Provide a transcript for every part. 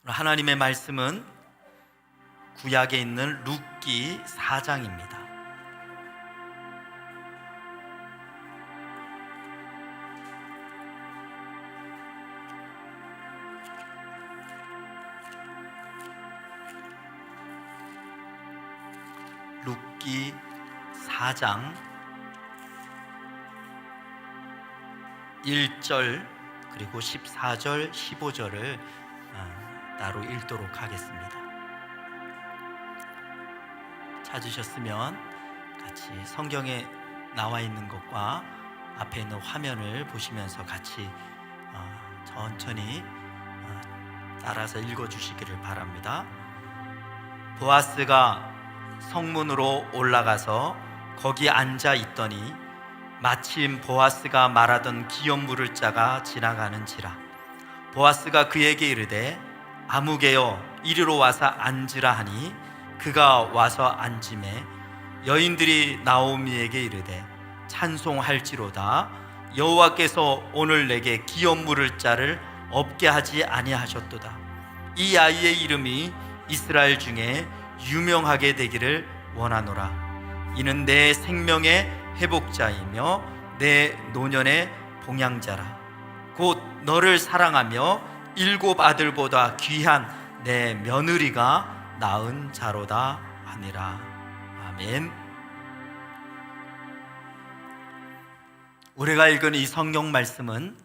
하나님의 말씀은 구약에 있는 룻기 4장입니다. 룻기 4장 1절 그리고 14절 15절을 따로 읽도록 하겠습니다. 찾으셨으면 같이 성경에 나와 있는 것과 앞에 있는 화면을 보시면서 같이 천천히 따라서 읽어주시기를 바랍니다. 보아스가 성문으로 올라가서 거기 앉아 있더니 마침 보아스가 말하던 기업 물을 자가 지나가는지라. 보아스가 그에게 이르되 아무개여 이리로 와서 앉으라 하니 그가 와서 앉으매 여인들이 나오미에게 이르되 찬송할지로다 여호와께서 오늘 내게 기업 물을 자를 없게 하지 아니하셨도다. 이 아이의 이름이 이스라엘 중에 유명하게 되기를 원하노라. 이는 내 생명의 회복자이며 내 노년의 봉양자라. 곧 너를 사랑하며 일곱 아들보다 귀한 내 며느리가 낳은 자로다 하니라. 아멘. 우리가 읽은 이 성경 말씀은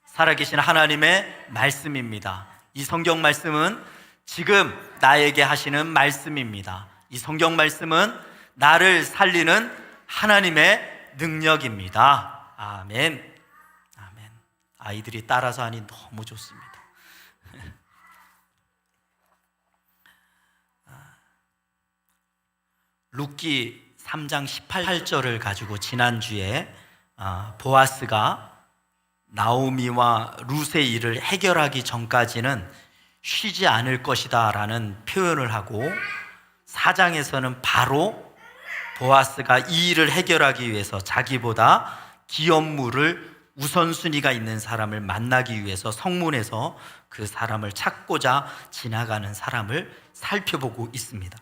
살아계신 하나님의 말씀입니다. 이 성경 말씀은 지금 나에게 하시는 말씀입니다. 이 성경 말씀은 나를 살리는 하나님의 능력입니다. 아멘. 아멘. 아이들이 따라서 하니 너무 좋습니다. 룻기 3장 18절을 가지고 지난주에 보아스가 나오미와 룻의 일을 해결하기 전까지는 쉬지 않을 것이다 라는 표현을 하고 4장에서는 바로 보아스가 이 일을 해결하기 위해서 자기보다 기업물을 우선순위가 있는 사람을 만나기 위해서 성문에서 그 사람을 찾고자 지나가는 사람을 살펴보고 있습니다.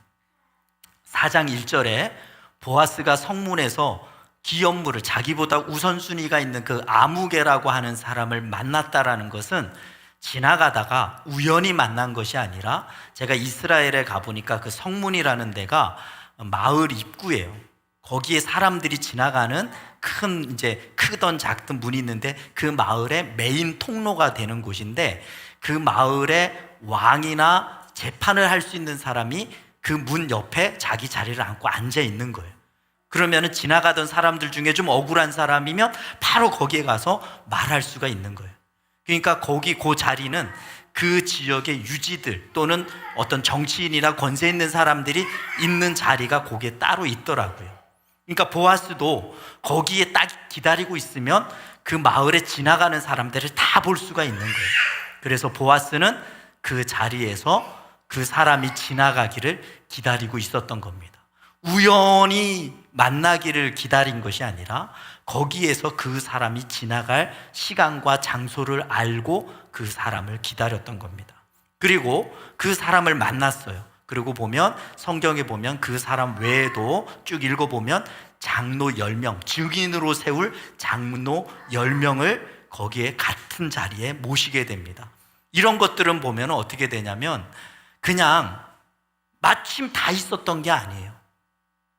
4장 1절에 보아스가 성문에서 기업물을 자기보다 우선순위가 있는 그 아무개라고 하는 사람을 만났다라는 것은 지나가다가 우연히 만난 것이 아니라 제가 이스라엘에 가보니까 그 성문이라는 데가 마을 입구예요. 거기에 사람들이 지나가는 큰 크든 작든 문이 있는데 그 마을의 메인 통로가 되는 곳인데 그 마을의 왕이나 재판을 할 수 있는 사람이 그 문 옆에 자기 자리를 앉고 앉아 있는 거예요. 그러면 지나가던 사람들 중에 좀 억울한 사람이면 바로 거기에 가서 말할 수가 있는 거예요. 그러니까 그 자리는 그 지역의 유지들 또는 어떤 정치인이나 권세 있는 사람들이 있는 자리가 거기에 따로 있더라고요. 그러니까 보아스도 거기에 딱 기다리고 있으면 그 마을에 지나가는 사람들을 다 볼 수가 있는 거예요. 그래서 보아스는 그 자리에서 그 사람이 지나가기를 기다리고 있었던 겁니다. 우연히 만나기를 기다린 것이 아니라 거기에서 그 사람이 지나갈 시간과 장소를 알고 그 사람을 기다렸던 겁니다. 그리고 그 사람을 만났어요. 그리고 성경에 보면 그 사람 외에도 쭉 읽어보면 장로 10명, 증인으로 세울 장로 10명을 거기에 같은 자리에 모시게 됩니다. 이런 것들은 보면 어떻게 되냐면 그냥 마침 다 있었던 게 아니에요.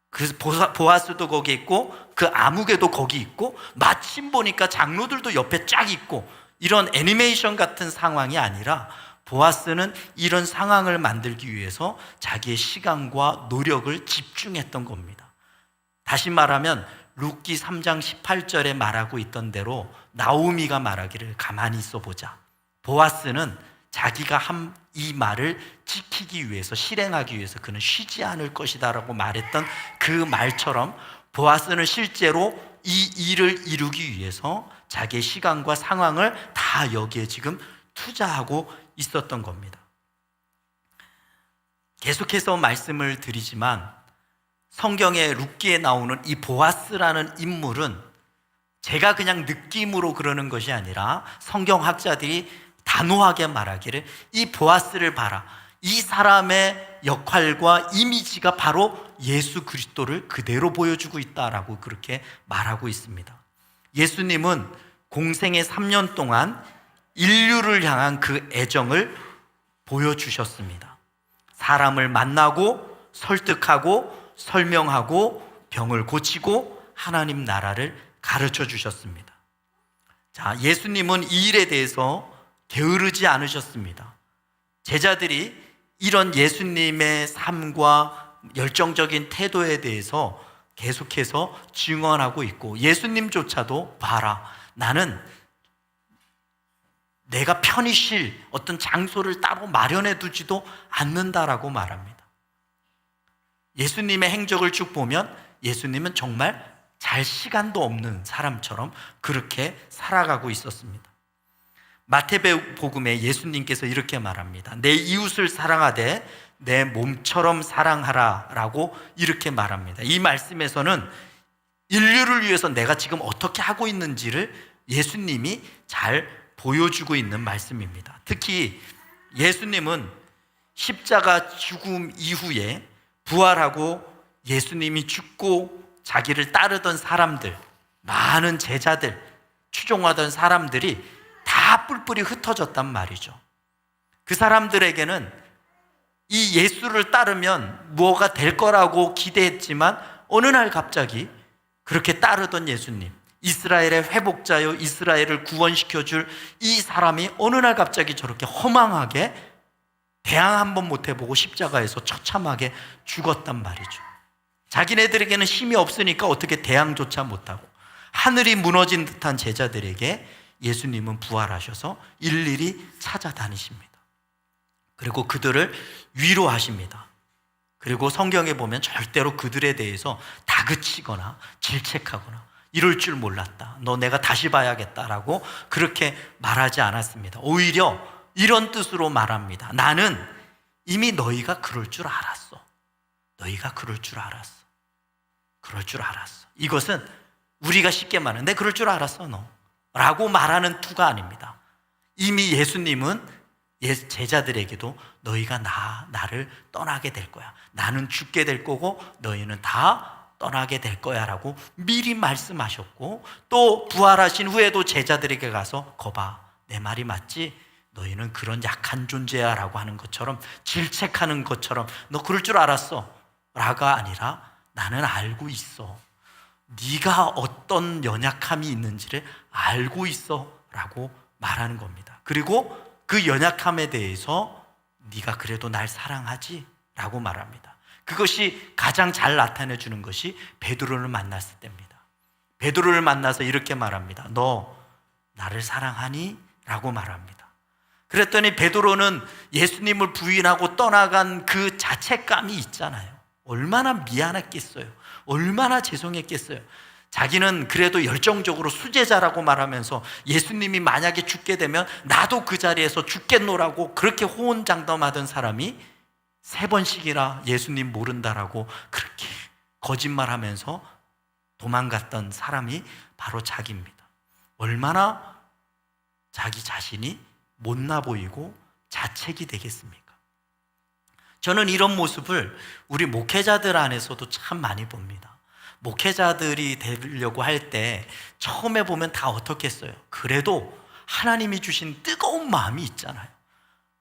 그 보아스도 거기 있고 그 아무개도 거기 있고 마침 보니까 장로들도 옆에 쫙 있고 이런 애니메이션 같은 상황이 아니라 보아스는 이런 상황을 만들기 위해서 자기의 시간과 노력을 집중했던 겁니다. 다시 말하면 룻기 3장 18절에 말하고 있던 대로 나오미가 말하기를 가만히 있어보자. 보아스는 자기가 한 이 말을 지키기 위해서 실행하기 위해서 그는 쉬지 않을 것이다 라고 말했던 그 말처럼 보아스는 실제로 이 일을 이루기 위해서 자기의 시간과 상황을 다 여기에 지금 투자하고 있었던 겁니다. 계속해서 말씀을 드리지만 성경의 룻기에 나오는 이 보아스라는 인물은 제가 그냥 느낌으로 그러는 것이 아니라 성경학자들이 단호하게 말하기를 이 보아스를 봐라. 이 사람의 역할과 이미지가 바로 예수 그리스도를 그대로 보여주고 있다라고 그렇게 말하고 있습니다. 예수님은 공생의 3년 동안 인류를 향한 그 애정을 보여주셨습니다. 사람을 만나고 설득하고 설명하고 병을 고치고 하나님 나라를 가르쳐 주셨습니다. 자, 예수님은 이 일에 대해서 게으르지 않으셨습니다. 제자들이 이런 예수님의 삶과 열정적인 태도에 대해서 계속해서 증언하고 있고, 예수님조차도 봐라, 나는 내가 편히 쉴 어떤 장소를 따로 마련해 두지도 않는다라고 말합니다. 예수님의 행적을 쭉 보면 예수님은 정말 잘 시간도 없는 사람처럼 그렇게 살아가고 있었습니다. 마태복음에 예수님께서 이렇게 말합니다. 내 이웃을 사랑하되 내 몸처럼 사랑하라 라고 이렇게 말합니다. 이 말씀에서는 인류를 위해서 내가 지금 어떻게 하고 있는지를 예수님이 잘 보여주고 있는 말씀입니다. 특히 예수님은 십자가 죽음 이후에 부활하고 예수님이 죽고 자기를 따르던 사람들, 많은 제자들, 추종하던 사람들이 다 뿔뿔이 흩어졌단 말이죠. 그 사람들에게는 이 예수를 따르면 뭐가 될 거라고 기대했지만 어느 날 갑자기 그렇게 따르던 예수님, 이스라엘의 회복자요, 이스라엘을 구원시켜줄 이 사람이 어느 날 갑자기 저렇게 허망하게 대항 한번 못 해보고 십자가에서 처참하게 죽었단 말이죠. 자기네들에게는 힘이 없으니까 어떻게 대항조차 못하고 하늘이 무너진 듯한 제자들에게 예수님은 부활하셔서 일일이 찾아다니십니다. 그리고 그들을 위로하십니다. 그리고 성경에 보면 절대로 그들에 대해서 다그치거나 질책하거나 이럴 줄 몰랐다, 너 내가 다시 봐야겠다라고 그렇게 말하지 않았습니다. 오히려 이런 뜻으로 말합니다. 나는 이미 너희가 그럴 줄 알았어. 너희가 그럴 줄 알았어. 그럴 줄 알았어. 이것은 우리가 쉽게 말하는 내 그럴 줄 알았어 너 라고 말하는 투가 아닙니다. 이미 예수님은 제자들에게도 너희가 나를 떠나게 될 거야, 나는 죽게 될 거고 너희는 다 떠나게 될 거야 라고 미리 말씀하셨고, 또 부활하신 후에도 제자들에게 가서 거봐, 내 말이 맞지? 너희는 그런 약한 존재야 라고 하는 것처럼, 질책하는 것처럼 너 그럴 줄 알았어 라가 아니라 나는 알고 있어, 네가 어떤 연약함이 있는지를 알고 있어 라고 말하는 겁니다. 그리고 그 연약함에 대해서 네가 그래도 날 사랑하지? 라고 말합니다. 그것이 가장 잘 나타내 주는 것이 베드로를 만났을 때입니다. 베드로를 만나서 이렇게 말합니다. 너 나를 사랑하니? 라고 말합니다. 그랬더니 베드로는 예수님을 부인하고 떠나간 그 자책감이 있잖아요. 얼마나 미안했겠어요. 얼마나 죄송했겠어요. 자기는 그래도 열정적으로 수제자라고 말하면서 예수님이 만약에 죽게 되면 나도 그 자리에서 죽겠노라고 그렇게 호언장담하던 사람이 3번씩이나 예수님 모른다라고 그렇게 거짓말하면서 도망갔던 사람이 바로 자기입니다. 얼마나 자기 자신이 못나 보이고 자책이 되겠습니까? 저는 이런 모습을 우리 목회자들 안에서도 참 많이 봅니다. 목회자들이 되려고 할 때 처음에 보면 다 어떻겠어요? 그래도 하나님이 주신 뜨거운 마음이 있잖아요.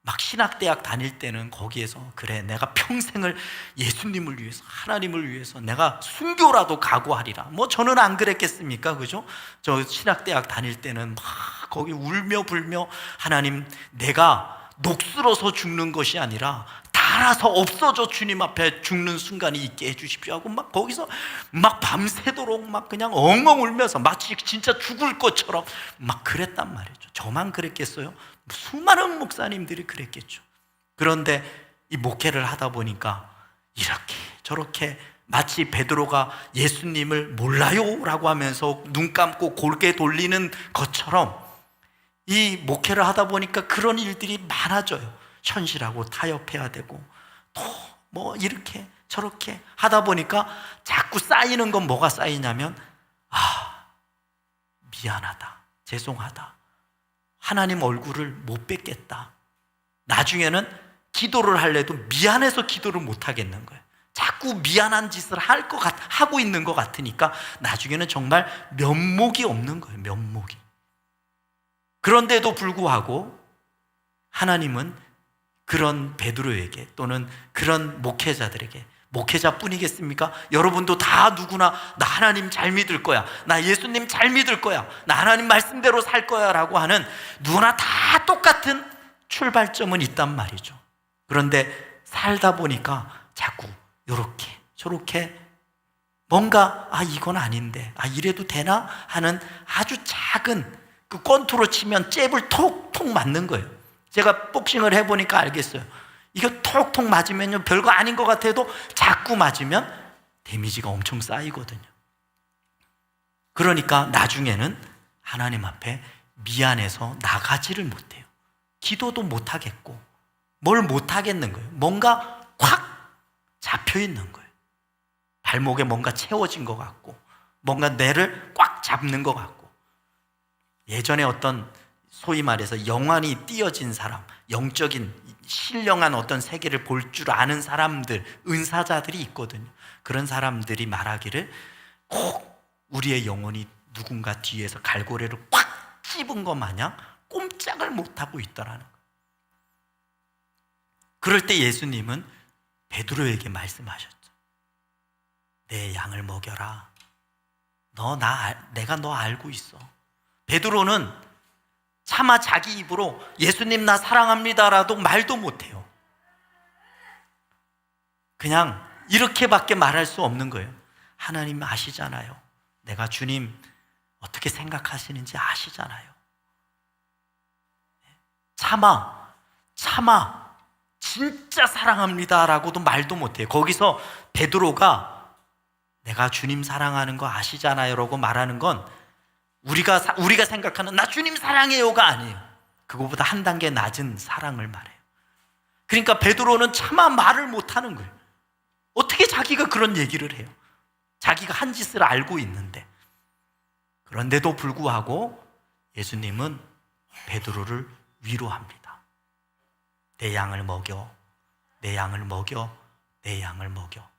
막 신학대학 다닐 때는 거기에서 그래, 내가 평생을 예수님을 위해서, 하나님을 위해서 내가 순교라도 각오하리라. 뭐 저는 안 그랬겠습니까? 그죠? 저 신학대학 다닐 때는 막 거기 울며 불며 하나님, 내가 녹슬어서 죽는 것이 아니라 달아서 없어져 주님 앞에 죽는 순간이 있게 해주십시오 하고 막 거기서 막 밤새도록 막 그냥 엉엉 울면서 마치 진짜 죽을 것처럼 막 그랬단 말이죠. 저만 그랬겠어요? 수많은 목사님들이 그랬겠죠. 그런데 이 목회를 하다 보니까 이렇게 저렇게 마치 베드로가 예수님을 몰라요 라고 하면서 눈 감고 골게 돌리는 것처럼 이 목회를 하다 보니까 그런 일들이 많아져요. 현실하고 타협해야 되고 또 뭐 이렇게 저렇게 하다 보니까 자꾸 쌓이는 건 뭐가 쌓이냐면 미안하다, 죄송하다, 하나님 얼굴을 못 뵙겠다. 나중에는 기도를 할래도 미안해서 기도를 못 하겠는 거예요. 자꾸 미안한 짓을 하고 있는 것 같으니까 나중에는 정말 면목이 없는 거예요. 면목이. 그런데도 불구하고 하나님은 그런 베드로에게 또는 그런 목회자들에게, 목회자뿐이겠습니까? 여러분도 다 누구나 나 하나님 잘 믿을 거야, 나 예수님 잘 믿을 거야, 나 하나님 말씀대로 살 거야 라고 하는 누구나 다 똑같은 출발점은 있단 말이죠. 그런데 살다 보니까 자꾸 요렇게 저렇게 뭔가 이건 아닌데 이래도 되나 하는 아주 작은 그 권투로 치면 잽을 톡톡 맞는 거예요. 제가 복싱을 해보니까 알겠어요. 이거 톡톡 맞으면요 별거 아닌 것 같아도 자꾸 맞으면 데미지가 엄청 쌓이거든요. 그러니까 나중에는 하나님 앞에 미안해서 나가지를 못해요. 기도도 못하겠고 뭘 못하겠는 거예요. 뭔가 확 잡혀있는 거예요. 발목에 뭔가 채워진 것 같고 뭔가 뇌를 꽉 잡는 것 같고. 예전에 어떤 소위 말해서 영안이 띄어진 사람, 영적인 신령한 어떤 세계를 볼 줄 아는 사람들, 은사자들이 있거든요. 그런 사람들이 말하기를 꼭 우리의 영혼이 누군가 뒤에서 갈고리를 꽉 찝은 것 마냥 꼼짝을 못하고 있더라는 거예요. 그럴 때 예수님은 베드로에게 말씀하셨죠. 내 양을 먹여라. 내가 너 알고 있어. 베드로는 차마 자기 입으로 예수님 나 사랑합니다라도 말도 못해요. 그냥 이렇게밖에 말할 수 없는 거예요. 하나님 아시잖아요. 내가 주님 어떻게 생각하시는지 아시잖아요. 차마 진짜 사랑합니다라고도 말도 못해요. 거기서 베드로가 내가 주님 사랑하는 거 아시잖아요 라고 말하는 건 우리가 생각하는 나 주님 사랑해요가 아니에요. 그거보다 한 단계 낮은 사랑을 말해요. 그러니까 베드로는 차마 말을 못하는 거예요. 어떻게 자기가 그런 얘기를 해요? 자기가 한 짓을 알고 있는데. 그런데도 불구하고 예수님은 베드로를 위로합니다. 내 양을 먹여, 내 양을 먹여, 내 양을 먹여.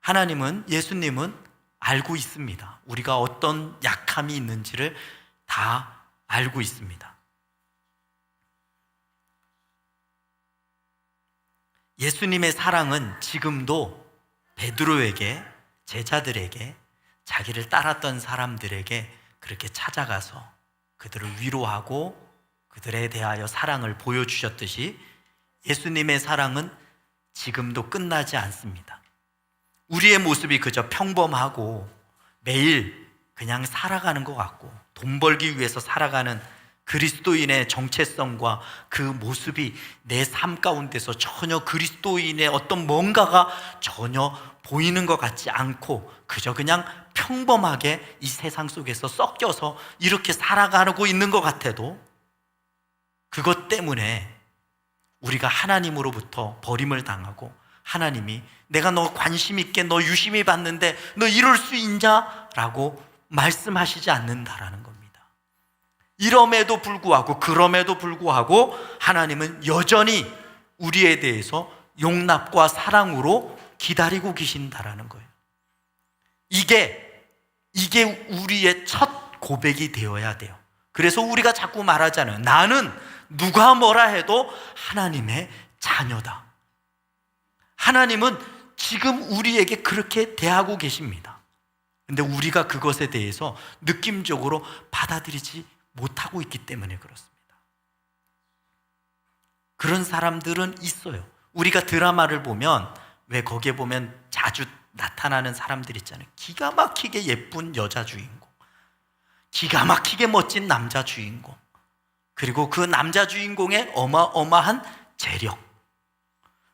하나님은, 예수님은 알고 있습니다. 우리가 어떤 약함이 있는지를 다 알고 있습니다. 예수님의 사랑은 지금도 베드로에게, 제자들에게, 자기를 따랐던 사람들에게 그렇게 찾아가서 그들을 위로하고 그들에 대하여 사랑을 보여주셨듯이 예수님의 사랑은 지금도 끝나지 않습니다. 우리의 모습이 그저 평범하고 매일 그냥 살아가는 것 같고 돈 벌기 위해서 살아가는 그리스도인의 정체성과 그 모습이 내 삶 가운데서 전혀 그리스도인의 어떤 뭔가가 전혀 보이는 것 같지 않고 그저 그냥 평범하게 이 세상 속에서 섞여서 이렇게 살아가고 있는 것 같아도 그것 때문에 우리가 하나님으로부터 버림을 당하고 하나님이 내가 너 관심 있게 너 유심히 봤는데 너 이럴 수 있냐? 라고 말씀하시지 않는다라는 겁니다. 이럼에도 불구하고 그럼에도 불구하고 하나님은 여전히 우리에 대해서 용납과 사랑으로 기다리고 계신다라는 거예요. 이게 우리의 첫 고백이 되어야 돼요. 그래서 우리가 자꾸 말하잖아요. 나는 누가 뭐라 해도 하나님의 자녀다. 하나님은 지금 우리에게 그렇게 대하고 계십니다. 근데 우리가 그것에 대해서 느낌적으로 받아들이지 못하고 있기 때문에 그렇습니다. 그런 사람들은 있어요. 우리가 드라마를 보면 왜 거기에 보면 자주 나타나는 사람들 있잖아요. 기가 막히게 예쁜 여자 주인공, 기가 막히게 멋진 남자 주인공, 그리고 그 남자 주인공의 어마어마한 재력,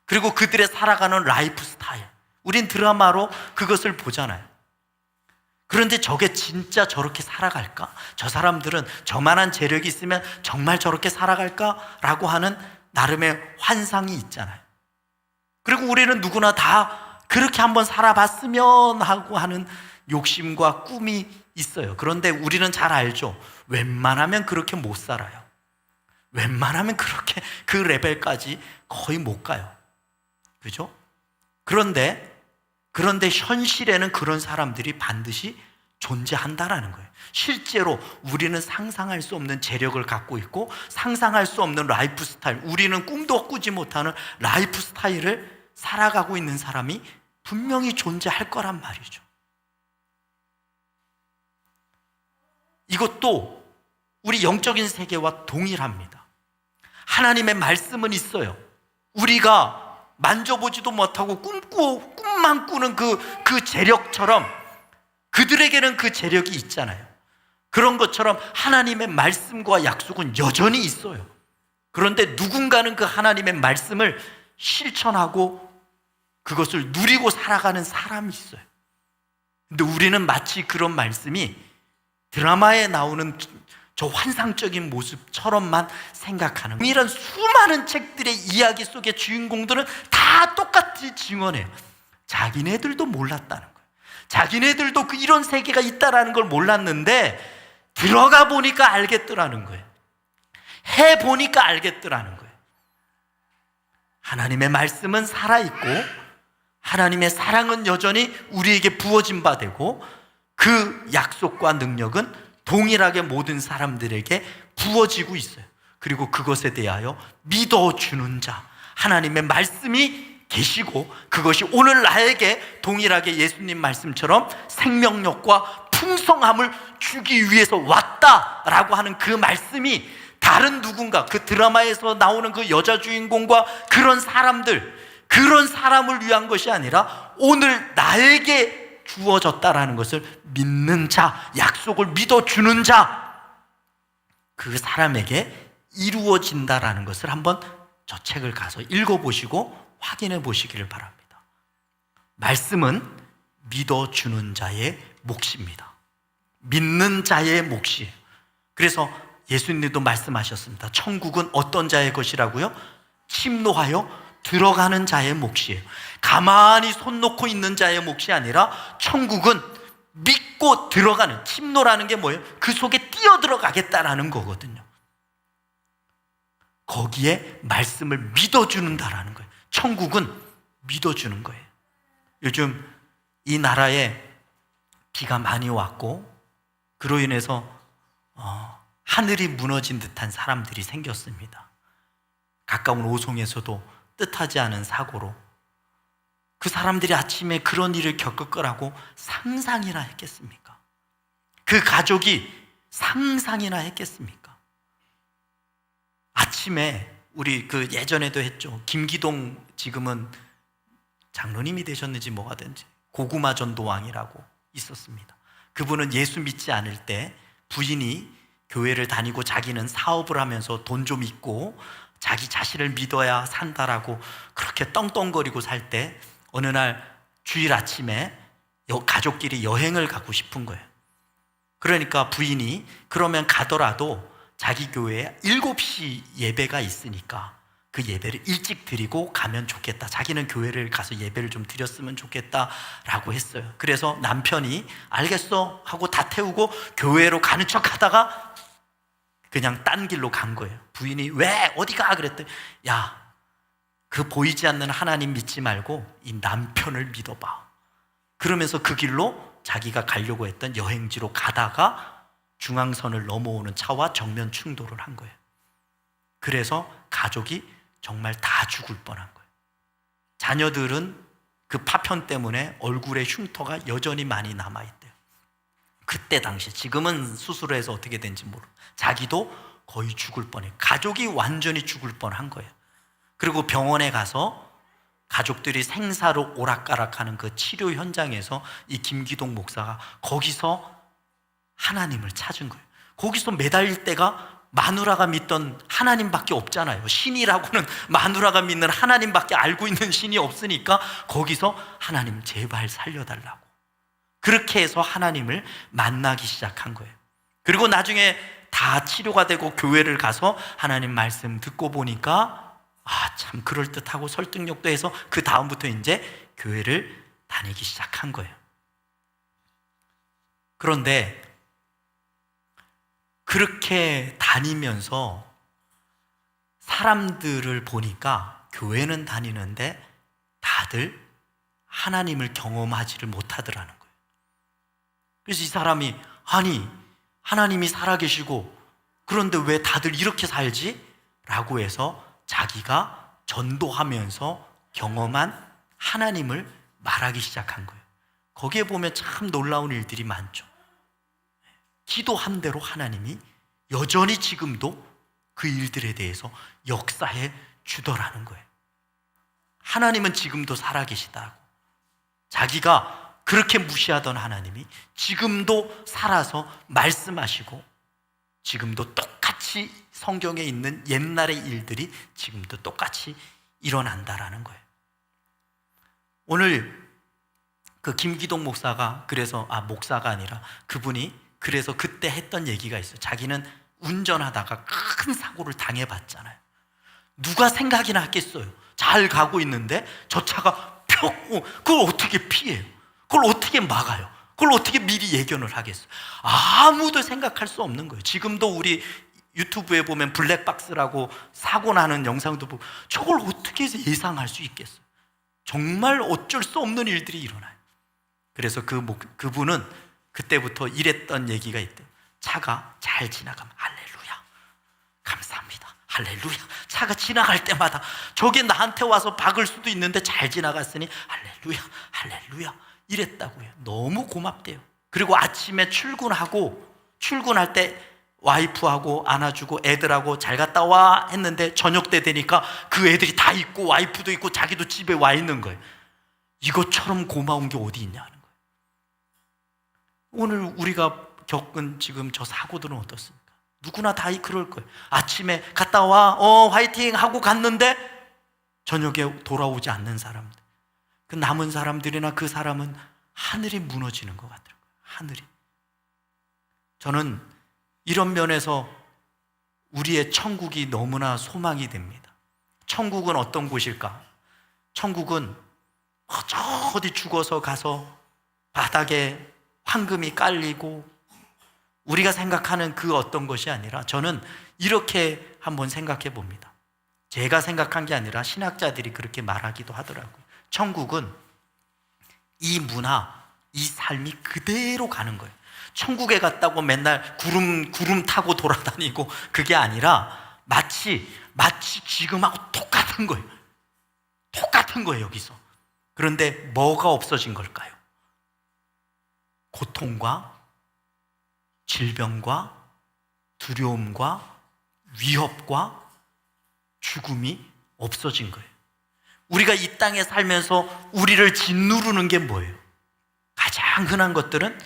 그리고 그들의 살아가는 라이프 스타일. 우린 드라마로 그것을 보잖아요. 그런데 저게 진짜 저렇게 살아갈까? 저 사람들은 저만한 재력이 있으면 정말 저렇게 살아갈까? 라고 하는 나름의 환상이 있잖아요. 그리고 우리는 누구나 다 그렇게 한번 살아봤으면 하고 하는 욕심과 꿈이 있어요. 그런데 우리는 잘 알죠. 웬만하면 그렇게 못 살아요. 웬만하면 그렇게 그 레벨까지 거의 못 가요. 그죠? 그런데 현실에는 그런 사람들이 반드시 존재한다라는 거예요. 실제로 우리는 상상할 수 없는 재력을 갖고 있고 상상할 수 없는 라이프 스타일, 우리는 꿈도 꾸지 못하는 라이프 스타일을 살아가고 있는 사람이 분명히 존재할 거란 말이죠. 이것도 우리 영적인 세계와 동일합니다. 하나님의 말씀은 있어요. 우리가 만져보지도 못하고 꿈만 꾸는 그 재력처럼 그들에게는 그 재력이 있잖아요. 그런 것처럼 하나님의 말씀과 약속은 여전히 있어요. 그런데 누군가는 그 하나님의 말씀을 실천하고 그것을 누리고 살아가는 사람이 있어요. 근데 우리는 마치 그런 말씀이 드라마에 나오는 저 환상적인 모습처럼만 생각하는 거예요. 이런 수많은 책들의 이야기 속의 주인공들은 다 똑같이 증언해요. 자기네들도 몰랐다는 거예요. 자기네들도 이런 세계가 있다는 걸 몰랐는데 들어가 보니까 알겠더라는 거예요. 해보니까 알겠더라는 거예요. 하나님의 말씀은 살아있고 하나님의 사랑은 여전히 우리에게 부어진 바 되고 그 약속과 능력은 동일하게 모든 사람들에게 부어지고 있어요. 그리고 그것에 대하여 믿어주는 자, 하나님의 말씀이 계시고 그것이 오늘 나에게 동일하게 예수님 말씀처럼 생명력과 풍성함을 주기 위해서 왔다라고 하는 그 말씀이 다른 누군가, 그 드라마에서 나오는 그 여자 주인공과 그런 사람들, 그런 사람을 위한 것이 아니라 오늘 나에게 주어졌다라는 것을 믿는 자, 약속을 믿어주는 자, 그 사람에게 이루어진다라는 것을 한번 저 책을 가서 읽어보시고 확인해 보시기를 바랍니다. 말씀은 믿어주는 자의 몫입니다. 믿는 자의 몫이에요. 그래서 예수님도 말씀하셨습니다. 천국은 어떤 자의 것이라고요? 침노하여 들어가는 자의 몫이에요. 가만히 손 놓고 있는 자의 몫이 아니라 천국은 믿고 들어가는, 침노라는 게 뭐예요? 그 속에 뛰어 들어가겠다라는 거거든요. 거기에 말씀을 믿어주는다라는 거예요. 천국은 믿어주는 거예요. 요즘 이 나라에 비가 많이 왔고 그로 인해서 하늘이 무너진 듯한 사람들이 생겼습니다. 가까운 오송에서도 뜻하지 않은 사고로 그 사람들이 아침에 그런 일을 겪을 거라고 상상이나 했겠습니까? 그 가족이 상상이나 했겠습니까? 아침에 우리 예전에도 했죠. 김기동, 지금은 장로님이 되셨는지 뭐가 된지, 고구마 전도왕이라고 있었습니다. 그분은 예수 믿지 않을 때 부인이 교회를 다니고 자기는 사업을 하면서 돈 좀 있고 자기 자신을 믿어야 산다라고 그렇게 떵떵거리고 살 때 어느 날 주일 아침에 가족끼리 여행을 가고 싶은 거예요. 그러니까 부인이 그러면 가더라도 자기 교회에 7시 예배가 있으니까 그 예배를 일찍 드리고 가면 좋겠다. 자기는 교회를 가서 예배를 좀 드렸으면 좋겠다라고 했어요. 그래서 남편이 알겠어 하고 다 태우고 교회로 가는 척 하다가 그냥 딴 길로 간 거예요. 부인이 왜 어디 가? 그랬더니 야, 그 보이지 않는 하나님 믿지 말고 이 남편을 믿어봐. 그러면서 그 길로 자기가 가려고 했던 여행지로 가다가 중앙선을 넘어오는 차와 정면 충돌을 한 거예요. 그래서 가족이 정말 다 죽을 뻔한 거예요. 자녀들은 그 파편 때문에 얼굴에 흉터가 여전히 많이 남아있대요. 그때 당시, 지금은 수술을 해서 어떻게 된지 모르고 자기도 거의 죽을 뻔해요. 가족이 완전히 죽을 뻔한 거예요. 그리고 병원에 가서 가족들이 생사로 오락가락하는 그 치료 현장에서 이 김기동 목사가 거기서 하나님을 찾은 거예요. 거기서 매달릴 때가 마누라가 믿던 하나님밖에 없잖아요. 신이라고는 마누라가 믿는 하나님밖에 알고 있는 신이 없으니까 거기서 하나님 제발 살려달라고 그렇게 해서 하나님을 만나기 시작한 거예요. 그리고 나중에 다 치료가 되고 교회를 가서 하나님 말씀 듣고 보니까 참 그럴듯하고 설득력도 해서 그 다음부터 이제 교회를 다니기 시작한 거예요. 그런데 그렇게 다니면서 사람들을 보니까 교회는 다니는데 다들 하나님을 경험하지를 못하더라는 거예요. 그래서 이 사람이, 아니, 하나님이 살아계시고 그런데 왜 다들 이렇게 살지? 라고 해서 자기가 전도하면서 경험한 하나님을 말하기 시작한 거예요. 거기에 보면 참 놀라운 일들이 많죠. 기도한 대로 하나님이 여전히 지금도 그 일들에 대해서 역사해 주더라는 거예요. 하나님은 지금도 살아계시다고. 자기가 그렇게 무시하던 하나님이 지금도 살아서 말씀하시고 지금도 똑같이 성경에 있는 옛날의 일들이 지금도 똑같이 일어난다라는 거예요. 오늘 그 김기동 목사가 목사가 아니라 그분이 그래서 그때 했던 얘기가 있어요. 자기는 운전하다가 큰 사고를 당해봤잖아요. 누가 생각이나 했겠어요. 잘 가고 있는데 저 차가 그걸 어떻게 피해요? 그걸 어떻게 막아요? 그걸 어떻게 미리 예견을 하겠어요? 아무도 생각할 수 없는 거예요. 지금도 우리 유튜브에 보면 블랙박스라고 사고 나는 영상도 보고 저걸 어떻게 해서 예상할 수 있겠어요? 정말 어쩔 수 없는 일들이 일어나요. 그래서 그분은 그때부터 이랬던 얘기가 있대요. 차가 잘 지나가면 할렐루야, 감사합니다, 할렐루야. 차가 지나갈 때마다 저게 나한테 와서 박을 수도 있는데 잘 지나갔으니 할렐루야, 할렐루야 이랬다고요. 너무 고맙대요. 그리고 아침에 출근할 때 와이프하고 안아주고 애들하고 잘 갔다 와 했는데 저녁 때 되니까 그 애들이 다 있고 와이프도 있고 자기도 집에 와 있는 거예요. 이것처럼 고마운 게 어디 있냐는 거예요. 오늘 우리가 겪은 지금 저 사고들은 어떻습니까? 누구나 다 그럴 거예요. 아침에 갔다 와, 화이팅 하고 갔는데 저녁에 돌아오지 않는 사람들, 그 남은 사람들이나 그 사람은 하늘이 무너지는 것 같더라고요. 하늘이. 저는 이런 면에서 우리의 천국이 너무나 소망이 됩니다. 천국은 어떤 곳일까? 천국은 저 어디 죽어서 가서 바닥에 황금이 깔리고 우리가 생각하는 그 어떤 것이 아니라, 저는 이렇게 한번 생각해 봅니다. 제가 생각한 게 아니라 신학자들이 그렇게 말하기도 하더라고요. 천국은 이 문화, 이 삶이 그대로 가는 거예요. 천국에 갔다고 맨날 구름 타고 돌아다니고 그게 아니라 마치 지금하고 똑같은 거예요. 똑같은 거예요, 여기서. 그런데 뭐가 없어진 걸까요? 고통과 질병과 두려움과 위협과 죽음이 없어진 거예요. 우리가 이 땅에 살면서 우리를 짓누르는 게 뭐예요? 가장 흔한 것들은,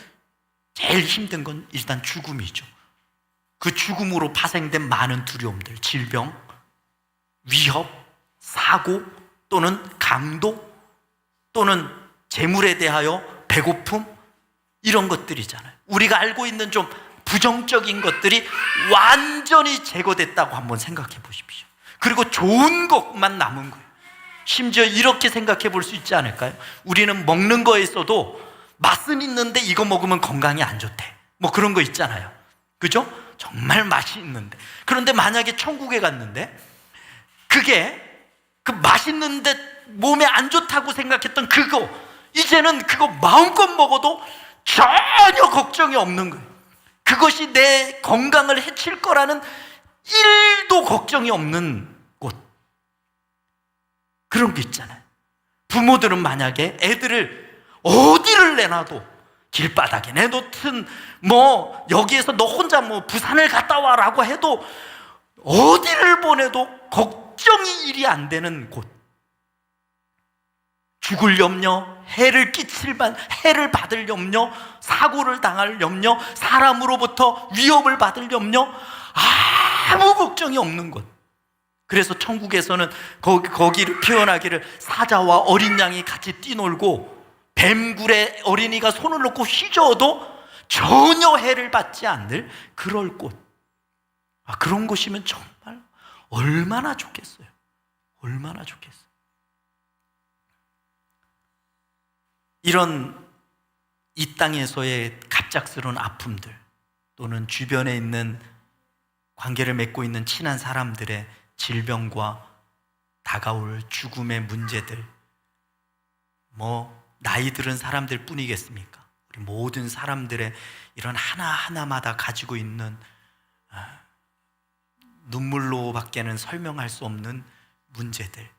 제일 힘든 건 일단 죽음이죠. 그 죽음으로 파생된 많은 두려움들, 질병, 위협, 사고, 또는 강도, 또는 재물에 대하여 배고픔, 이런 것들이잖아요. 우리가 알고 있는 좀 부정적인 것들이 완전히 제거됐다고 한번 생각해 보십시오. 그리고 좋은 것만 남은 거예요. 심지어 이렇게 생각해 볼 수 있지 않을까요? 우리는 먹는 거에서도 맛은 있는데 이거 먹으면 건강에 안 좋대, 뭐 그런 거 있잖아요. 그죠? 정말 맛이 있는데. 그런데 만약에 천국에 갔는데 그게 그 맛있는데 몸에 안 좋다고 생각했던 그거, 이제는 그거 마음껏 먹어도 전혀 걱정이 없는 거예요. 그것이 내 건강을 해칠 거라는 1도 걱정이 없는 곳, 그런 게 있잖아요. 부모들은 만약에 애들을 어디를 내놔도, 길바닥에 내놓든 뭐 여기에서 너 혼자 뭐 부산을 갔다 와라고 해도 어디를 보내도 걱정이 일이 안 되는 곳, 죽을 염려, 해를 받을 염려, 사고를 당할 염려, 사람으로부터 위협을 받을 염려, 아무 걱정이 없는 곳. 그래서 천국에서는 거기를 표현하기를 사자와 어린 양이 같이 뛰놀고 뱀굴에 어린이가 손을 놓고 휘저어도 전혀 해를 받지 않을 그럴 곳. 그런 곳이면 정말 얼마나 좋겠어요. 얼마나 좋겠어요. 이런 이 땅에서의 갑작스러운 아픔들 또는 주변에 있는 관계를 맺고 있는 친한 사람들의 질병과 다가올 죽음의 문제들, 나이 들은 사람들 뿐이겠습니까? 우리 모든 사람들의 이런 하나하나마다 가지고 있는 눈물로밖에는 설명할 수 없는 문제들,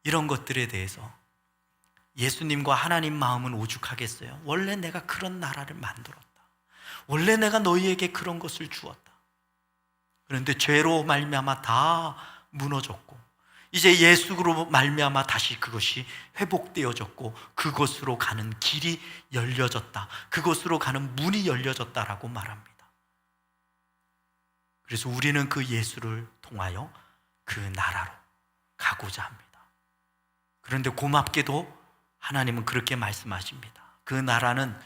이런 것들에 대해서 예수님과 하나님 마음은 오죽하겠어요? 원래 내가 그런 나라를 만들었다. 원래 내가 너희에게 그런 것을 주었다. 그런데 죄로 말미암아 다 무너졌고 이제 예수로 말미암아 다시 그것이 회복되어졌고 그것으로 가는 길이 열려졌다. 그것으로 가는 문이 열려졌다라고 말합니다. 그래서 우리는 그 예수를 통하여 그 나라로 가고자 합니다. 그런데 고맙게도 하나님은 그렇게 말씀하십니다. 그 나라는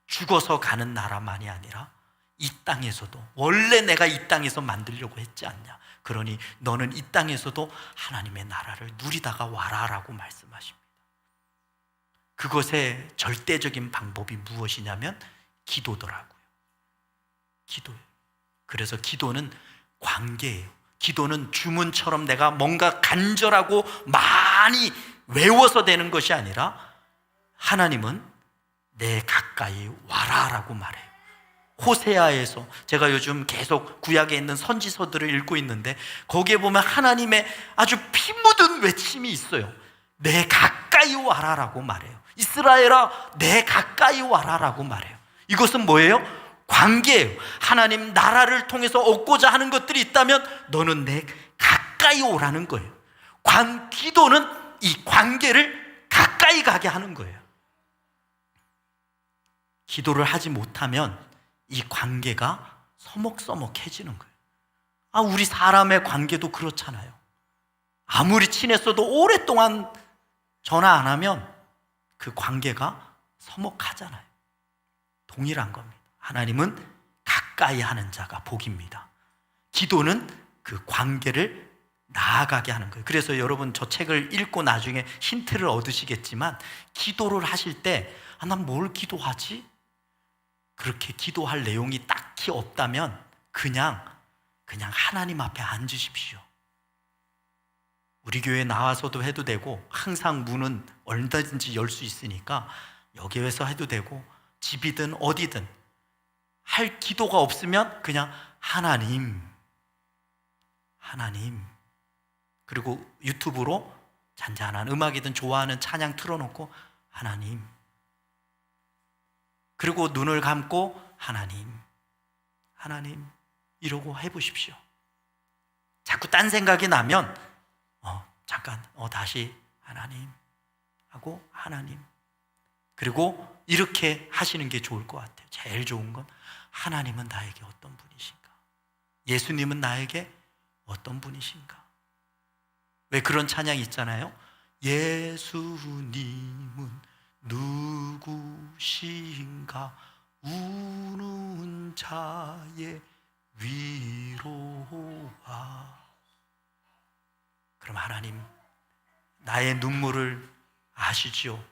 죽어서 가는 나라만이 아니라 이 땅에서도, 원래 내가 이 땅에서 만들려고 했지 않냐, 그러니 너는 이 땅에서도 하나님의 나라를 누리다가 와라라고 말씀하십니다. 그것의 절대적인 방법이 무엇이냐면 기도더라고요. 기도예요. 그래서 기도는 관계예요. 기도는 주문처럼 내가 뭔가 간절하고 많이 외워서 되는 것이 아니라 하나님은 내 가까이 와라라고 말해요. 호세아에서, 제가 요즘 계속 구약에 있는 선지서들을 읽고 있는데 거기에 보면 하나님의 아주 피 묻은 외침이 있어요. 내 가까이 와라라고 말해요. 이스라엘아, 내 가까이 와라라고 말해요. 이것은 뭐예요? 관계예요. 하나님 나라를 통해서 얻고자 하는 것들이 있다면 너는 내 가까이 오라는 거예요. 기도는 이 관계를 가까이 가게 하는 거예요. 기도를 하지 못하면 이 관계가 서먹서먹해지는 거예요. 우리 사람의 관계도 그렇잖아요. 아무리 친했어도 오랫동안 전화 안 하면 그 관계가 서먹하잖아요. 동일한 겁니다. 하나님은 가까이 하는 자가 복입니다. 기도는 그 관계를 나아가게 하는 거예요. 그래서 여러분 저 책을 읽고 나중에 힌트를 얻으시겠지만 기도를 하실 때 난 뭘 기도하지? 그렇게 기도할 내용이 딱히 없다면 그냥 하나님 앞에 앉으십시오. 우리 교회에 나와서도 해도 되고 항상 문은 얼마든지 열 수 있으니까 여기에서 해도 되고 집이든 어디든 할 기도가 없으면 그냥 하나님, 그리고 유튜브로 잔잔한 음악이든 좋아하는 찬양 틀어놓고 하나님, 그리고 눈을 감고 하나님 이러고 해보십시오. 자꾸 딴 생각이 나면 잠깐 다시 하나님 하고 하나님, 그리고 이렇게 하시는 게 좋을 것 같아요. 제일 좋은 건 하나님은 나에게 어떤 분이신가? 예수님은 나에게 어떤 분이신가? 왜 그런 찬양이 있잖아요. 예수님은 누구신가? 우는 자의 위로와. 그럼 하나님, 나의 눈물을 아시지요?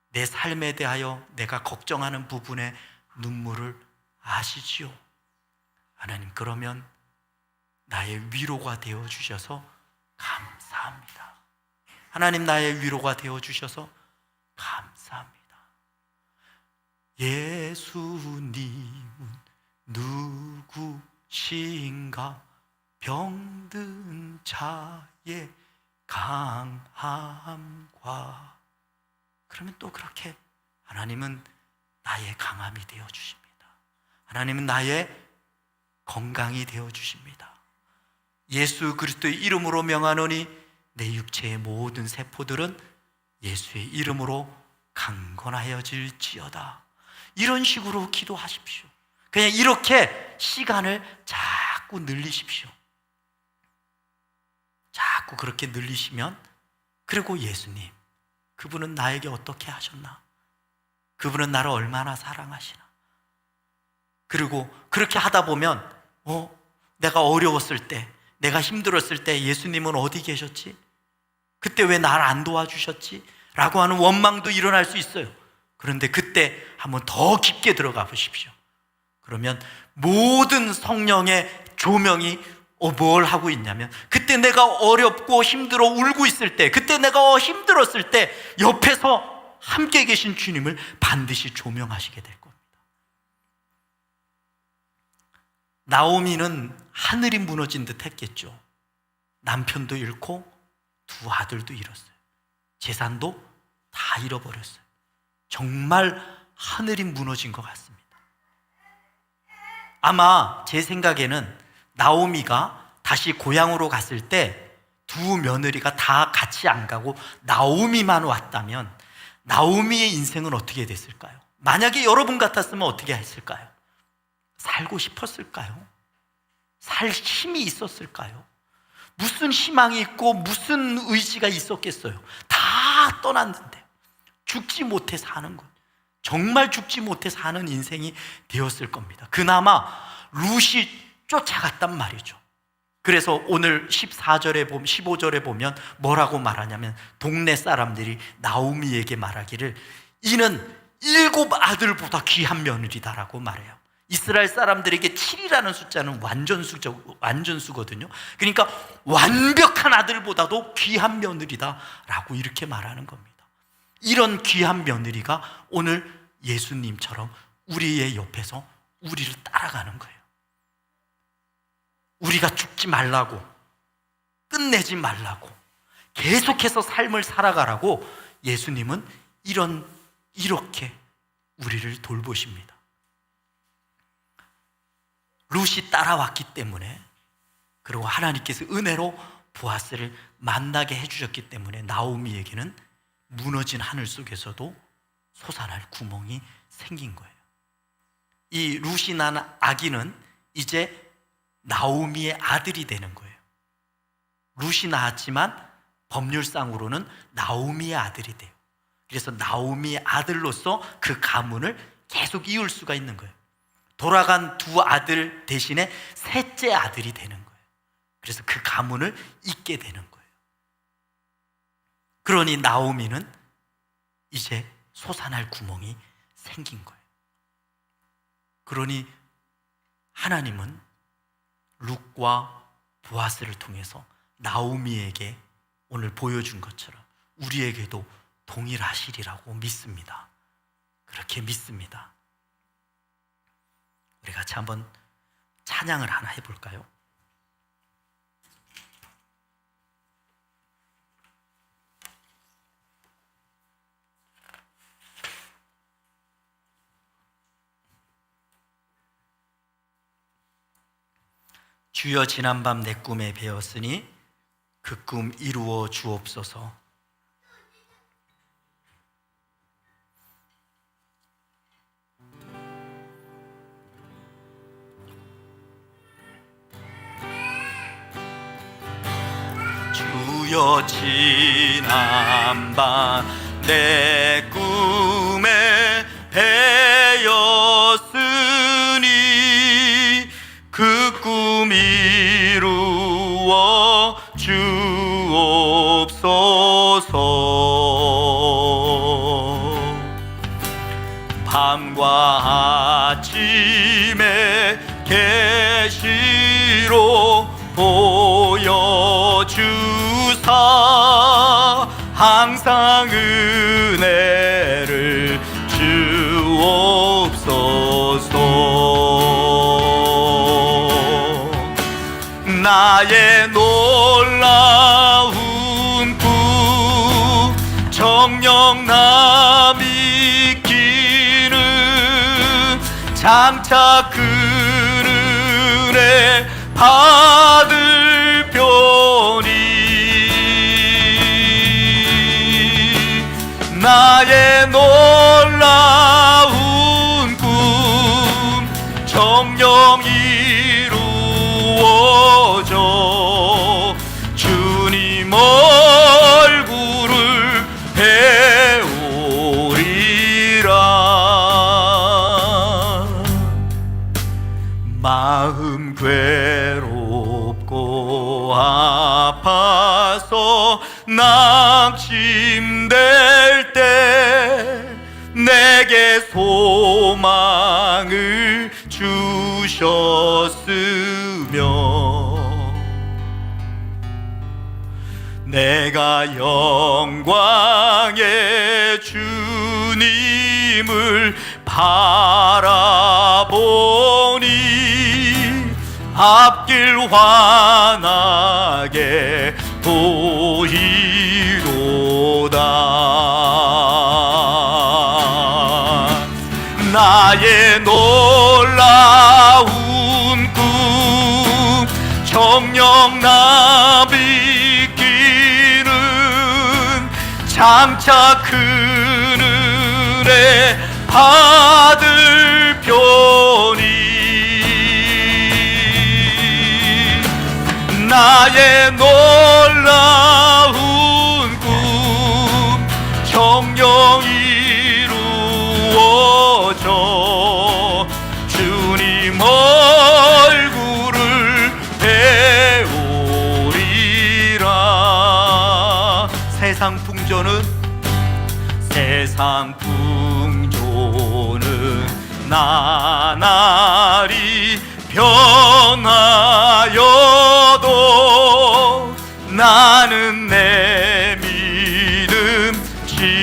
내 삶에 대하여 내가 걱정하는 부분의 눈물을 아시지요? 하나님, 그러면 나의 위로가 되어 주셔서 감사합니다. 하나님, 나의 위로가 되어 주셔서 감사합니다. 예수님은 누구신가? 병든 자의 강함과. 그러면 또 그렇게 하나님은 나의 강함이 되어 주십니다. 하나님은 나의 건강이 되어 주십니다. 예수 그리스도의 이름으로 명하노니 내 육체의 모든 세포들은 예수의 이름으로 강건하여질지어다. 이런 식으로 기도하십시오. 그냥 이렇게 시간을 자꾸 늘리십시오. 자꾸 그렇게 늘리시면, 그리고 예수님, 그분은 나에게 어떻게 하셨나? 그분은 나를 얼마나 사랑하시나? 그리고 그렇게 하다 보면 내가 어려웠을 때, 내가 힘들었을 때 예수님은 어디 계셨지? 그때 왜 나를 안 도와주셨지? 라고 하는 원망도 일어날 수 있어요. 그런데 그때 한번 더 깊게 들어가 보십시오. 그러면 모든 성령의 조명이 뭘 하고 있냐면, 그때 내가 어렵고 힘들어 울고 있을 때, 그때 내가 힘들었을 때 옆에서 함께 계신 주님을 반드시 조명하시게 될 겁니다. 나오미는 하늘이 무너진 듯 했겠죠. 남편도 잃고 두 아들도 잃었어요. 재산도 다 잃어버렸어요. 정말 하늘이 무너진 것 같습니다. 아마 제 생각에는 나오미가 다시 고향으로 갔을 때 두 며느리가 다 같이 안 가고 나오미만 왔다면 나오미의 인생은 어떻게 됐을까요? 만약에 여러분 같았으면 어떻게 했을까요? 살고 싶었을까요? 살 힘이 있었을까요? 무슨 희망이 있고 무슨 의지가 있었겠어요? 다 떠났는데 죽지 못해 사는 것, 정말 죽지 못해 사는 인생이 되었을 겁니다. 그나마 룻이 쫓아갔단 말이죠. 그래서 오늘 14절에 보면, 15절에 보면 뭐라고 말하냐면, 동네 사람들이 나오미에게 말하기를 이는 7 아들보다 귀한 며느리다라고 말해요. 이스라엘 사람들에게 7이라는 숫자는 완전수거든요. 그러니까 완벽한 아들보다도 귀한 며느리다라고 이렇게 말하는 겁니다. 이런 귀한 며느리가 오늘 예수님처럼 우리의 옆에서 우리를 따라가는 거예요. 우리가 죽지 말라고, 끝내지 말라고, 계속해서 삶을 살아가라고 예수님은 이렇게 우리를 돌보십니다. 룻이 따라왔기 때문에, 그리고 하나님께서 은혜로 보아스를 만나게 해주셨기 때문에 나오미에게는 무너진 하늘 속에서도 솟아날 구멍이 생긴 거예요. 이 룻이 난 아기는 이제 나오미의 아들이 되는 거예요. 룻이 낳았지만 법률상으로는 나오미의 아들이 돼요. 그래서 나오미의 아들로서 그 가문을 계속 이을 수가 있는 거예요. 돌아간 두 아들 대신에 셋째 아들이 되는 거예요. 그래서 그 가문을 잇게 되는 거예요. 그러니 나오미는 이제 솟아날 구멍이 생긴 거예요. 그러니 하나님은 룻과 보아스를 통해서 나오미에게 오늘 보여준 것처럼 우리에게도 동일하시리라고 믿습니다. 그렇게 믿습니다. 우리 같이 한번 찬양을 하나 해볼까요? 주여 지난밤 내 꿈에 배었으니 그 꿈 이루어 주옵소서. 주여 지난밤 내 꿈에 배었으니 그 꿈 이루어 주옵소서. 밤과 아침에 계시로 보여주사 항상 은혜를 주옵소서. 나의 놀라운 꿈 정녕 남이 기는 장차 그 은혜 받을 편이 나의 놀라운 꿈 정녕 이루어져 주님 얼굴을 배우리라. 마음 괴롭고 아파서 낙심될 때 내 영광을 주셨으며 내가 영광의 주님을 바라보니 앞길 환하게 보이로다. 나의 놀라운 꿈 정녕 나비기는 장차 그늘에 받을 편이 나의 놀라운 꿈 정녕 이루어져 주님 얼굴을 배우리라. 세상 풍조는 나날이 변하여도 나는 내 믿음 지키리니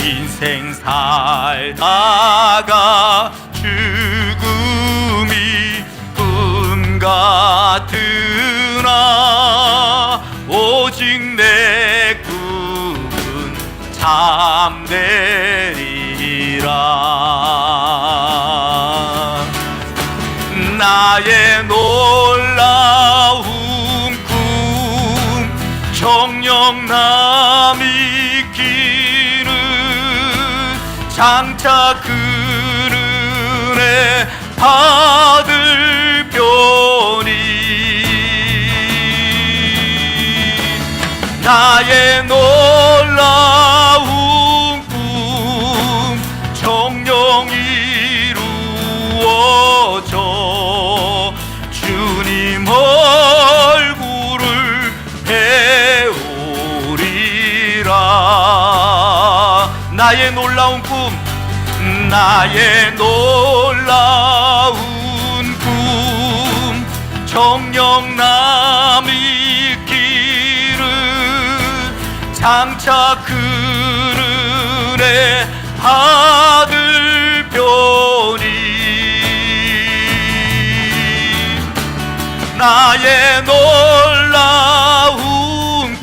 인생 살다가 죽음이 꿈 같으나 오직 내 꿈은 참되리라. 나의 놀라운 꿈 정녕 남이 기는 장차 그늘에 받을 편이 나의 놀라운 꿈 정녕 이루어져 주님 얼굴을 배우리라. 나의 놀라운 꿈 정녕 남이 기는 장차 그늘에 받을 편이 나의 놀라운 꿈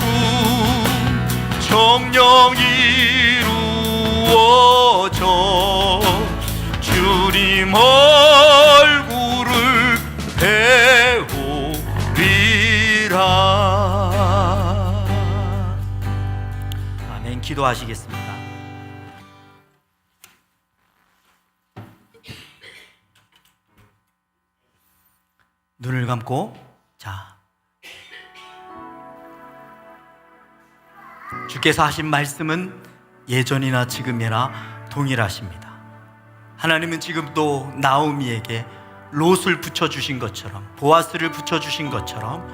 정녕 이루어져 주님 얼굴을 배우리라. 아멘. 기도하시겠습니다. 눈을 감고 주께서 하신 말씀은 예전이나 지금이나 동일하십니다. 하나님은 지금도 나오미에게 롯을 붙여주신 것처럼, 보아스를 붙여주신 것처럼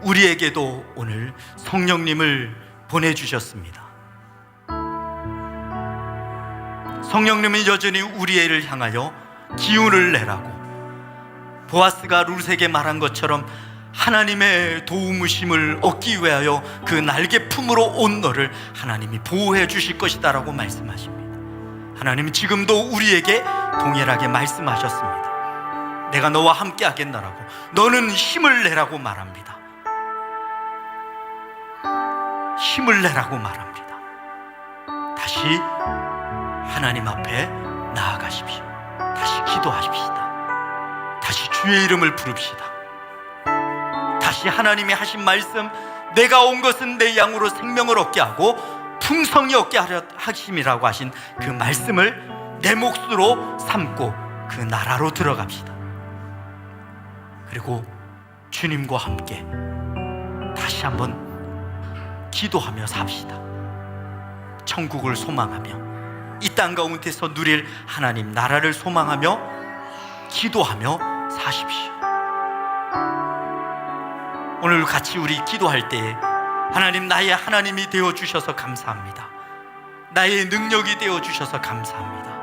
우리에게도 오늘 성령님을 보내주셨습니다. 성령님은 여전히 우리를 향하여 기운을 내라고, 보아스가 룻에게 말한 것처럼 하나님의 도우심을 얻기 위하여 그 날개 품으로 온 너를 하나님이 보호해 주실 것이다 라고 말씀하십니다. 하나님은 지금도 우리에게 동일하게 말씀하셨습니다. 내가 너와 함께 하겠노라고, 너는 힘을 내라고 말합니다. 힘을 내라고 말합니다. 다시 하나님 앞에 나아가십시오. 다시 기도하십시다. 다시 주의 이름을 부릅시다. 다시 하나님이 하신 말씀, 내가 온 것은 내 양으로 생명을 얻게 하고 풍성히 얻게 하려 하심이라고 하신 그 말씀을 내 몫으로 삼고 그 나라로 들어갑시다. 그리고 주님과 함께 다시 한번 기도하며 삽시다. 천국을 소망하며 이 땅 가운데서 누릴 하나님 나라를 소망하며 기도하며 사십시오. 오늘 같이 우리 기도할 때에 하나님, 나의 하나님이 되어주셔서 감사합니다. 나의 능력이 되어주셔서 감사합니다.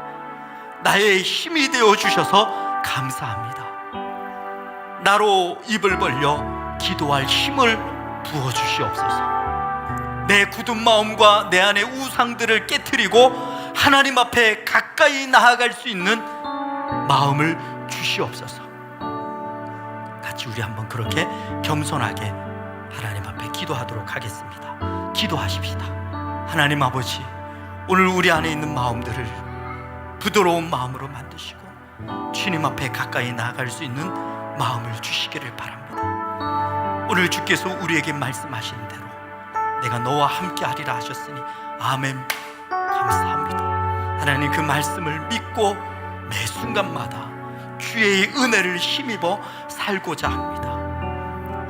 나의 힘이 되어주셔서 감사합니다. 나로 입을 벌려 기도할 힘을 부어주시옵소서. 내 굳은 마음과 내 안의 우상들을 깨트리고 하나님 앞에 가까이 나아갈 수 있는 마음을 주시옵소서. 같이 우리 한번 그렇게 겸손하게 하나님 앞에 기도하도록 하겠습니다. 기도하십시다. 하나님 아버지, 오늘 우리 안에 있는 마음들을 부드러운 마음으로 만드시고 주님 앞에 가까이 나아갈 수 있는 마음을 주시기를 바랍니다. 오늘 주께서 우리에게 말씀하신 대로 내가 너와 함께 하리라 하셨으니 아멘. 감사합니다. 하나님, 그 말씀을 믿고 매 순간마다 주의 은혜를 힘입어 살고자 합니다.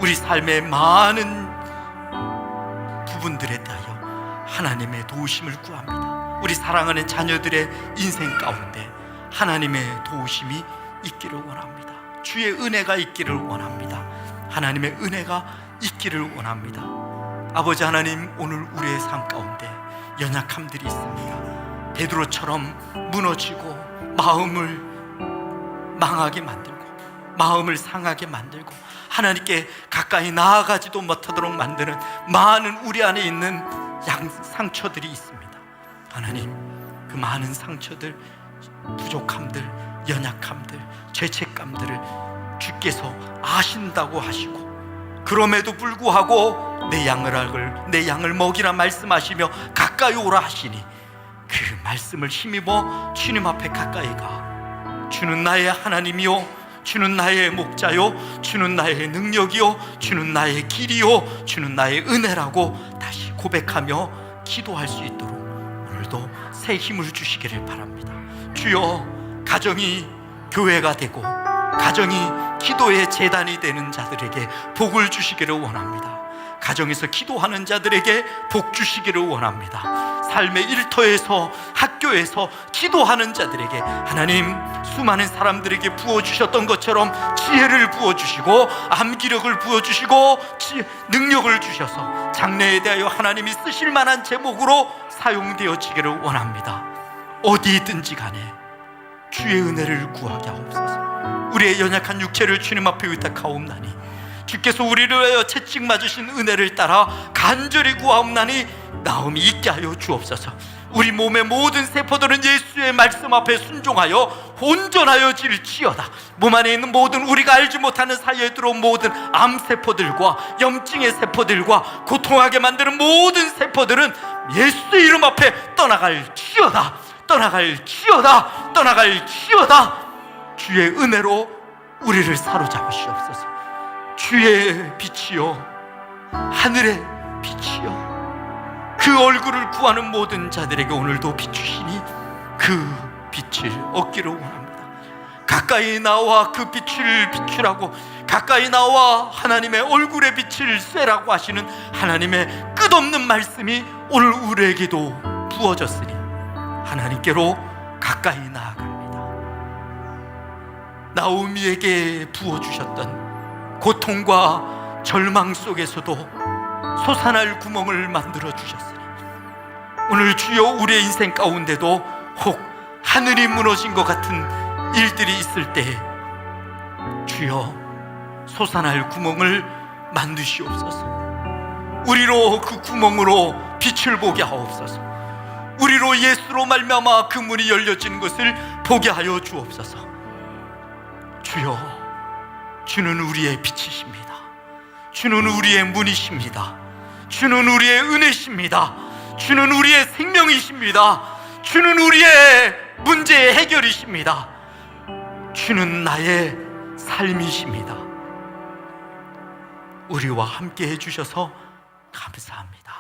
우리 삶의 많은 부분들에 대하여 하나님의 도우심을 구합니다. 우리 사랑하는 자녀들의 인생 가운데 하나님의 도우심이 있기를 원합니다. 주의 은혜가 있기를 원합니다. 하나님의 은혜가 있기를 원합니다. 아버지 하나님, 오늘 우리의 삶 가운데 연약함들이 있습니다. 베드로처럼 무너지고 마음을 망하게 만들고 마음을 상하게 만들고 하나님께 가까이 나아가지도 못하도록 만드는 많은 우리 안에 있는 상처들이 있습니다. 하나님, 그 많은 상처들, 부족함들, 연약함들, 죄책감들을 주께서 아신다고 하시고 그럼에도 불구하고 내 양을 먹이라 말씀하시며 가까이 오라 하시니 그 말씀을 힘입어 주님 앞에 가까이 가 주는 나의 하나님이요, 주는 나의 목자요, 주는 나의 능력이요, 주는 나의 길이요, 주는 나의 은혜라고 다시 고백하며 기도할 수 있도록 오늘도 새 힘을 주시기를 바랍니다. 주여, 가정이 교회가 되고 가정이 기도의 재단이 되는 자들에게 복을 주시기를 원합니다. 가정에서 기도하는 자들에게 복 주시기를 원합니다. 삶의 일터에서, 학교에서 기도하는 자들에게 하나님, 수많은 사람들에게 부어주셨던 것처럼 지혜를 부어주시고 암기력을 부어주시고 능력을 주셔서 장래에 대하여 하나님이 쓰실 만한 제목으로 사용되어지기를 원합니다. 어디든지 간에 주의 은혜를 구하게 하옵소서. 우리의 연약한 육체를 주님 앞에 의탁하옵나니 주께서 우리를 위하여 채찍 맞으신 은혜를 따라 간절히 구하옵나니 나음이 있게 하여 주옵소서. 우리 몸의 모든 세포들은 예수의 말씀 앞에 순종하여 온전하여질지어다. 몸 안에 있는 모든 우리가 알지 못하는 사이에 들어온 모든 암세포들과 염증의 세포들과 고통하게 만드는 모든 세포들은 예수의 이름 앞에 떠나갈지어다. 떠나갈지어다. 떠나갈지어다. 주의 은혜로 우리를 사로잡으시옵소서. 주의 빛이요, 하늘의 빛이요, 그 얼굴을 구하는 모든 자들에게 오늘도 비추시니 그 빛을 얻기를 원합니다. 가까이 나와 그 빛을 비추라고, 가까이 나와 하나님의 얼굴의 빛을 쐬라고 하시는 하나님의 끝없는 말씀이 오늘 우리에게도 부어졌으니 하나님께로 가까이 나아갑니다. 나오미에게 부어주셨던 고통과 절망 속에서도 솟아날 구멍을 만들어 주셨으니 오늘 주여, 우리의 인생 가운데도 혹 하늘이 무너진 것 같은 일들이 있을 때 주여, 솟아날 구멍을 만드시옵소서. 우리로 그 구멍으로 빛을 보게 하옵소서. 우리로 예수로 말미암아 그 문이 열려진 것을 보게 하여 주옵소서. 주여, 주는 우리의 빛이십니다. 주는 우리의 문이십니다. 주는 우리의 은혜십니다. 주는 우리의 생명이십니다. 주는 우리의 문제의 해결이십니다. 주는 나의 삶이십니다. 우리와 함께 해주셔서 감사합니다.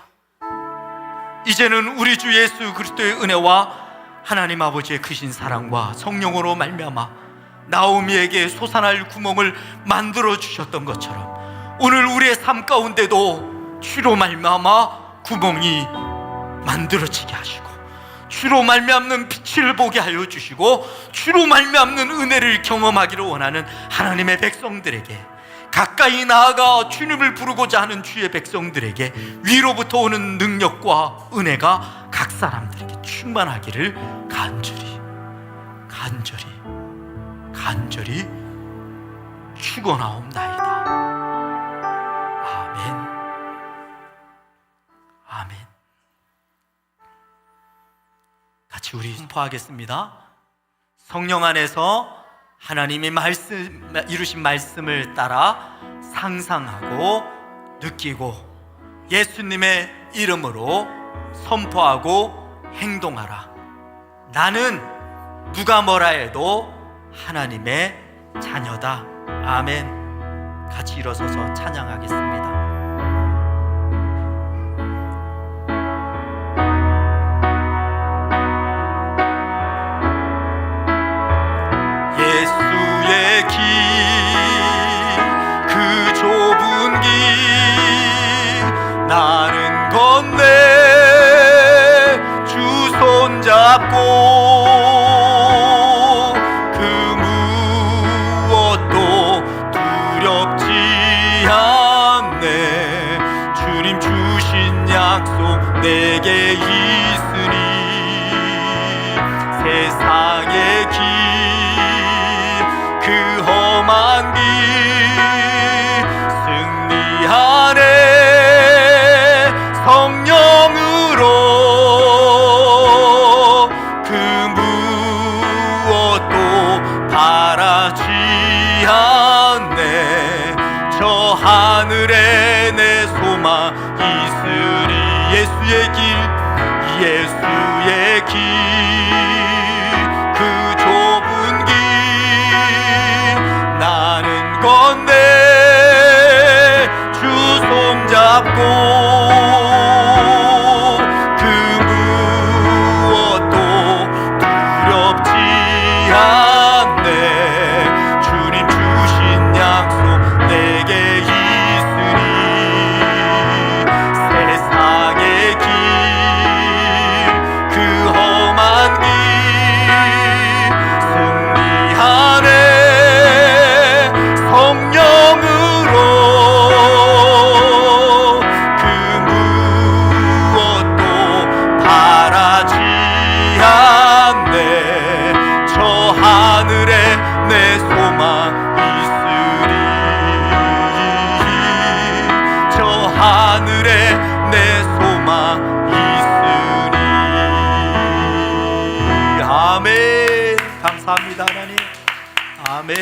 이제는 우리 주 예수 그리스도의 은혜와 하나님 아버지의 크신 사랑과 성령으로 말미암아 나오미에게 솟아날 구멍을 만들어 주셨던 것처럼 오늘 우리의 삶 가운데도 주로 말미암아 구멍이 만들어지게 하시고 주로 말미암는 빛을 보게 하여 주시고 주로 말미암는 은혜를 경험하기를 원하는 하나님의 백성들에게 가까이 나아가 주님을 부르고자 하는 주의 백성들에게 위로부터 오는 능력과 은혜가 각 사람들에게 충만하기를 간절히 축원하옵나이다. 아멘. 같이 우리 선포하겠습니다. 성령 안에서 하나님이 이루신 말씀을 따라 상상하고 느끼고 예수님의 이름으로 선포하고 행동하라. 나는 누가 뭐라 해도 하나님의 자녀다. 아멘. 같이 일어서서 찬양하겠습니다. 예수의 길, 그 좁은 길 나는 건네 주 손잡고 그 무엇도 두렵지 않네. 주님 주신 약속 내게 있으니 세상의 길 그 험한 길 승리하네. 성령으로 그 무엇도 바라지 않네. 저 하늘에 내 소망 있으리. 예수의 길, 예수의 길, 그 좁은 길 나는 건네 주 손잡고 그 무엇도 두렵지 않네. 주님 주신 약속 내게 있으니 세상의 길 그 험한 길 승리하네. 성령으로 그 무엇도 바라지 않네. 저 하늘에 내 소망 있으리. 저 하늘에 내 소망 있으리. 아멘. 감사합니다 하나님. 아멘.